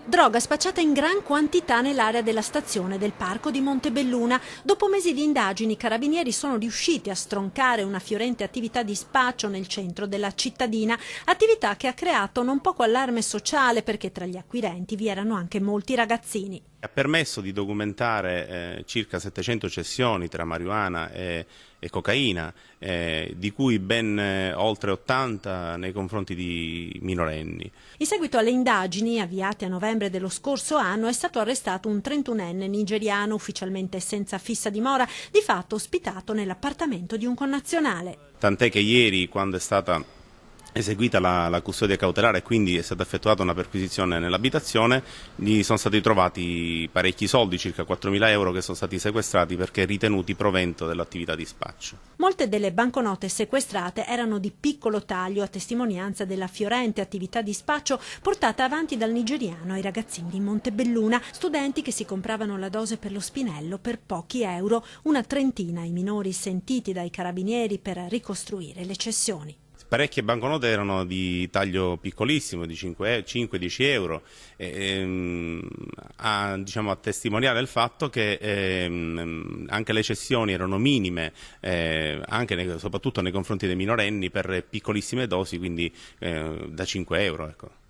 Droga spacciata in gran quantità nell'area della stazione del parco di Montebelluna. Dopo mesi di indagini, i carabinieri sono riusciti a stroncare una fiorente attività di spaccio nel centro della cittadina, attività che ha creato non poco allarme sociale perché tra gli acquirenti vi erano anche molti ragazzini. Ha permesso di documentare circa 700 cessioni tra marijuana e cocaina, di cui ben oltre 80 nei confronti di minorenni. In seguito alle indagini avviate a novembre dello scorso anno è stato arrestato un 31enne nigeriano ufficialmente senza fissa dimora, di fatto ospitato nell'appartamento di un connazionale. Tant'è che ieri, quando è stata eseguita la custodia cautelare e quindi è stata effettuata una perquisizione nell'abitazione, gli sono stati trovati parecchi soldi, circa 4.000 euro, che sono stati sequestrati perché ritenuti provento dell'attività di spaccio. Molte delle banconote sequestrate erano di piccolo taglio, a testimonianza della fiorente attività di spaccio portata avanti dal nigeriano ai ragazzini di Montebelluna, studenti che si compravano la dose per lo spinello per pochi euro, una trentina i minori sentiti dai carabinieri per ricostruire le cessioni. Parecchie banconote erano di taglio piccolissimo, di 5-10 euro, diciamo, a testimoniare il fatto che anche le cessioni erano minime, soprattutto nei confronti dei minorenni, per piccolissime dosi, quindi da 5 euro. Ecco.